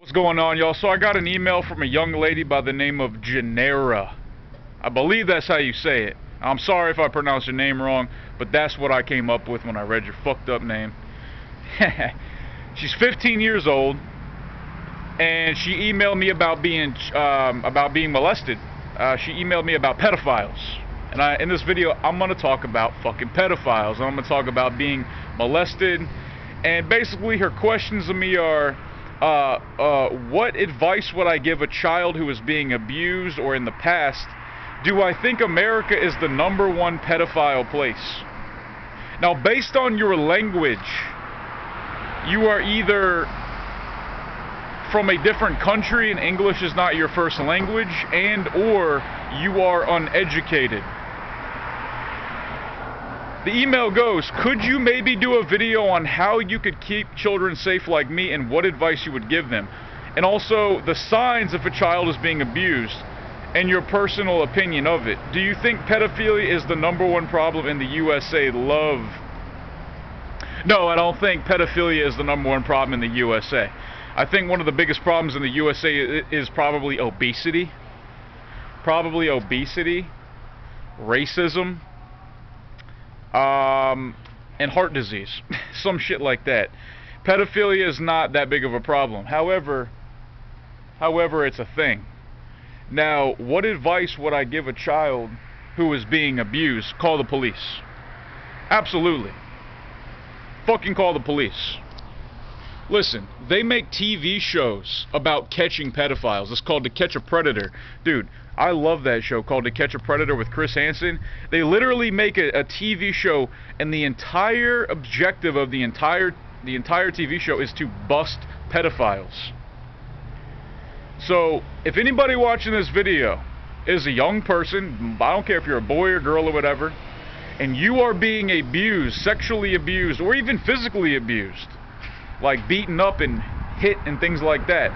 What's going on, y'all? So I got an email from a young lady by the name of Janera. I believe that's how you say it. I'm sorry if I pronounced your name wrong, but that's what I came up with when I read your fucked up name. She's 15 years old, and she emailed me about being molested. She emailed me about pedophiles. And in this video, I'm going to talk about fucking pedophiles. And I'm going to talk about being molested. And basically, her questions to me are, what advice would I give a child who is being abused or in the past? Do I think America is the #1 pedophile place? Now, based on your language, you are either from a different country and English is not your first language, and or you are uneducated. The email goes, could you maybe do a video on how you could keep children safe like me and what advice you would give them? And also the signs if a child is being abused and your personal opinion of it. Do you think pedophilia is the #1 problem in the USA? Love. No, I don't think pedophilia is the #1 problem in the USA. I think one of the biggest problems in the USA is probably obesity. Probably obesity, racism, and heart disease. Some shit like that. Pedophilia is not that big of a problem. However, it's a thing. Now, what advice would I give a child who is being abused? Call the police. Absolutely. Fucking call the police. Listen, they make TV shows about catching pedophiles. It's called To Catch a Predator. Dude, I love that show called To Catch a Predator with Chris Hansen. They literally make a TV show, and the entire objective of the entire TV show is to bust pedophiles. So, if anybody watching this video is a young person, I don't care if you're a boy or girl or whatever, and you are being abused, sexually abused, or even physically abused, like beaten up and hit and things like that.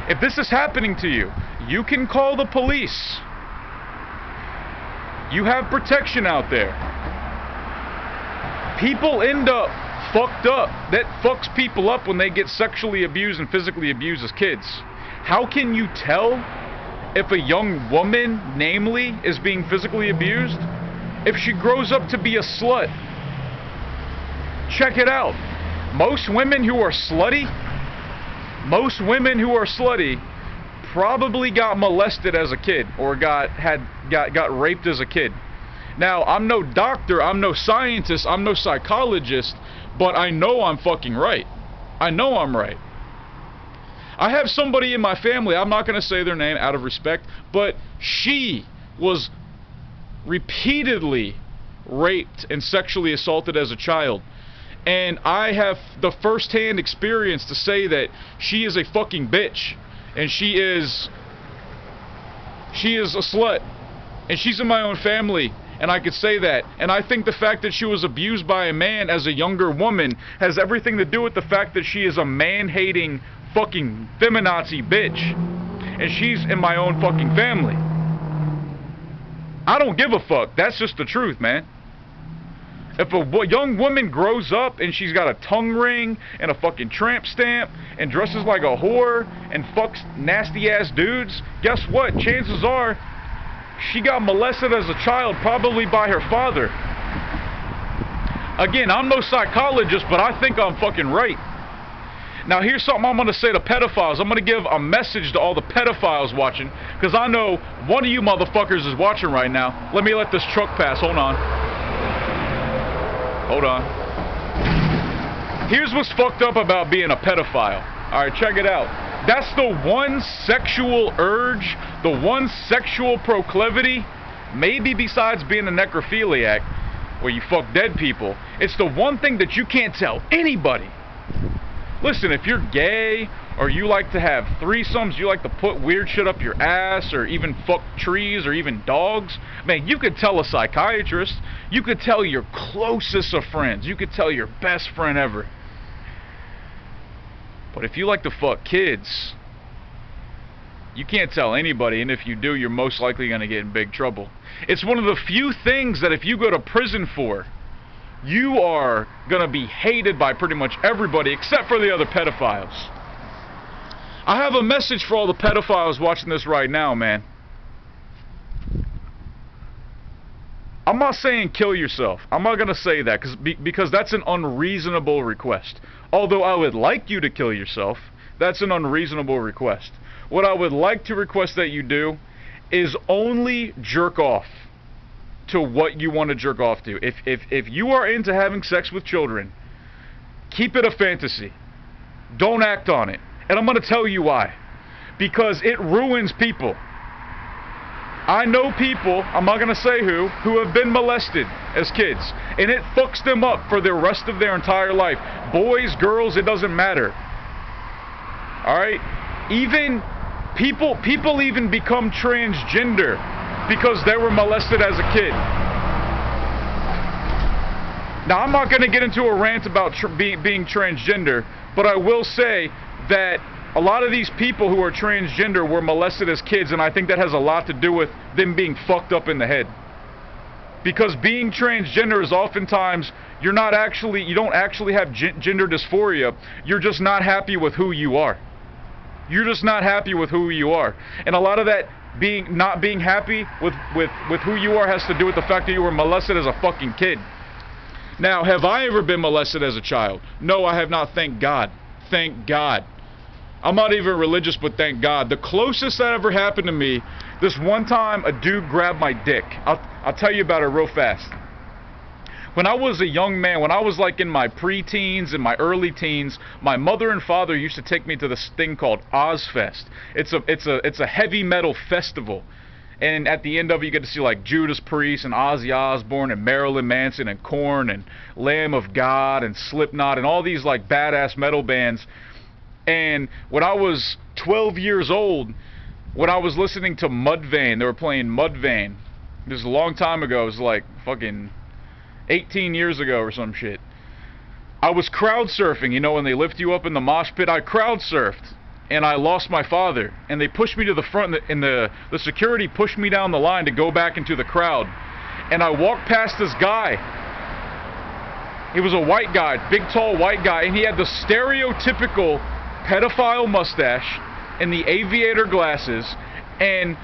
If this is happening to you, you can call the police. You have protection out there. People end up fucked up. That fucks people up when they get sexually abused and physically abused as kids. How can you tell if a young woman, namely, is being physically abused? If she grows up to be a slut. Check it out. Most women who are slutty probably got molested as a kid or got raped as a kid. Now, I'm no doctor, I'm no scientist, I'm no psychologist, but I know I'm fucking right. I know I'm right. I have somebody in my family, I'm not going to say their name out of respect, but she was repeatedly raped and sexually assaulted as a child. And I have the first-hand experience to say that she is a fucking bitch. And she is a slut. And she's in my own family. And I could say that. And I think the fact that she was abused by a man as a younger woman has everything to do with the fact that she is a man-hating fucking feminazi bitch. And she's in my own fucking family. I don't give a fuck. That's just the truth, man. If a young woman grows up and she's got a tongue ring and a fucking tramp stamp and dresses like a whore and fucks nasty ass dudes, guess what? Chances are she got molested as a child, probably by her father. Again, I'm no psychologist, but I think I'm fucking right. Now here's something I'm going to say to pedophiles. I'm going to give a message to all the pedophiles watching, because I know one of you motherfuckers is watching right now. Let me let this truck pass. Hold on. Hold on. Here's what's fucked up about being a pedophile. Alright, check it out. That's the one sexual urge, the one sexual proclivity, maybe besides being a necrophiliac, where you fuck dead people. It's the one thing that you can't tell anybody. Listen, if you're gay, or you like to have threesomes, you like to put weird shit up your ass, or even fuck trees, or even dogs, man, you could tell a psychiatrist, you could tell your closest of friends, you could tell your best friend ever. But if you like to fuck kids, you can't tell anybody, and if you do, you're most likely going to get in big trouble. It's one of the few things that if you go to prison for, you are gonna be hated by pretty much everybody except for the other pedophiles. I have a message for all the pedophiles watching this right now, man. I'm not saying kill yourself. I'm not gonna say that because that's an unreasonable request. Although I would like you to kill yourself, that's an unreasonable request. What I would like to request that you do is only jerk off to what you want to jerk off to. If you are into having sex with children, keep it a fantasy. Don't act on it. And I'm going to tell you why. Because it ruins people. I know people, I'm not going to say who have been molested as kids. And it fucks them up for the rest of their entire life. Boys, girls, it doesn't matter. Alright? Even people even become transgender because they were molested as a kid. Now, I'm not going to get into a rant about being transgender, but I will say that a lot of these people who are transgender were molested as kids, and I think that has a lot to do with them being fucked up in the head. Because being transgender is oftentimes, you don't actually have gender dysphoria, you're just not happy with who you are. You're just not happy with who you are. And a lot of that not being happy with who you are has to do with the fact that you were molested as a fucking kid. Now, have I ever been molested as a child? No, I have not, thank God. Thank God. I'm not even religious, but thank God. The closest that ever happened to me, this one time a dude grabbed my dick. I'll tell you about it real fast. When I was a young man, when I was like in my pre-teens and my early teens, my mother and father used to take me to this thing called Ozfest. It's a heavy metal festival. And at the end of it, you get to see like Judas Priest and Ozzy Osbourne and Marilyn Manson and Korn and Lamb of God and Slipknot and all these like badass metal bands. And when I was 12 years old, when I was listening to Mudvayne, they were playing Mudvayne. This is a long time ago. It was like fucking 18 years ago or some shit. I was crowd surfing, you know, when they lift you up in the mosh pit. I crowd surfed. And I lost my father, and they pushed me to the front, and the security pushed me down the line to go back into the crowd. And I walked past this guy. He was a white guy, big tall white guy, and he had the stereotypical pedophile mustache and the aviator glasses. And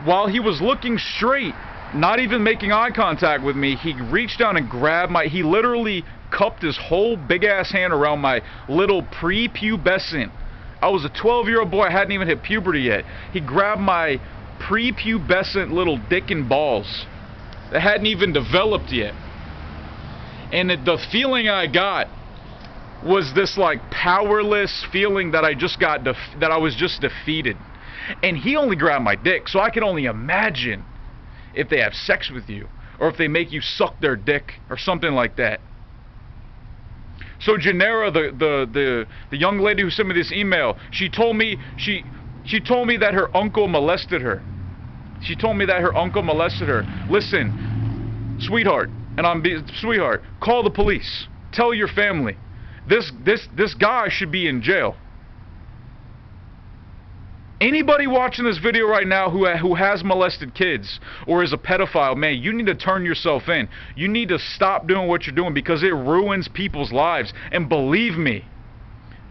while he was looking straight, not even making eye contact with me, he reached down and grabbed he literally cupped his whole big ass hand around my little prepubescent. I was a 12-year-old boy, I hadn't even hit puberty yet. He grabbed my prepubescent little dick and balls that hadn't even developed yet. And the feeling I got was this like powerless feeling that I was just defeated. And he only grabbed my dick, so I can only imagine if they have sex with you or if they make you suck their dick or something like that. So Janera, the young lady who sent me this email, she told me that her uncle molested her. She told me that her uncle molested her. Listen, sweetheart, sweetheart, call the police. Tell your family. This guy should be in jail. Anybody watching this video right now who has molested kids or is a pedophile, man, you need to turn yourself in. You need to stop doing what you're doing because it ruins people's lives. And believe me,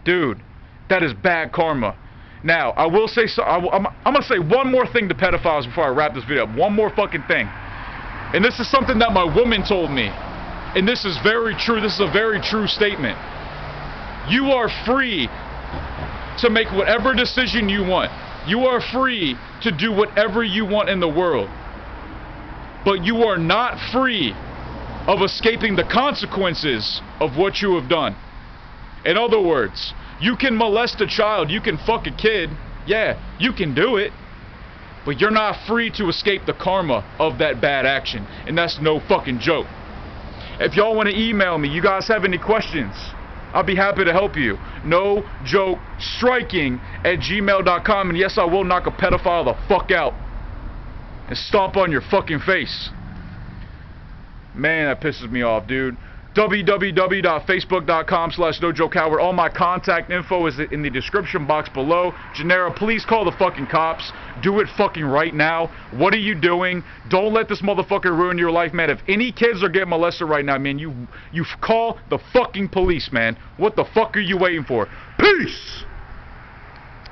dude, that is bad karma. Now, I will say I'm going to say one more thing to pedophiles before I wrap this video up. One more fucking thing. And this is something that my woman told me. And this is very true. This is a very true statement. You are free to make whatever decision you want. You are free to do whatever you want in the world. But you are not free of escaping the consequences of what you have done. In other words, you can molest a child, you can fuck a kid, yeah, you can do it, but you're not free to escape the karma of that bad action. And that's no fucking joke. If y'all want to email me, you guys have any questions, I'll be happy to help you. No joke striking at gmail.com. And yes, I will knock a pedophile the fuck out and stomp on your fucking face. Man, that pisses me off, dude. www.facebook.com/NoJoeCoward. All my contact info is in the description box below. Genera, please call the fucking cops. Do it fucking right now. What are you doing? Don't let this motherfucker ruin your life, man. If any kids are getting molested right now, man, you call the fucking police, man. What the fuck are you waiting for? Peace!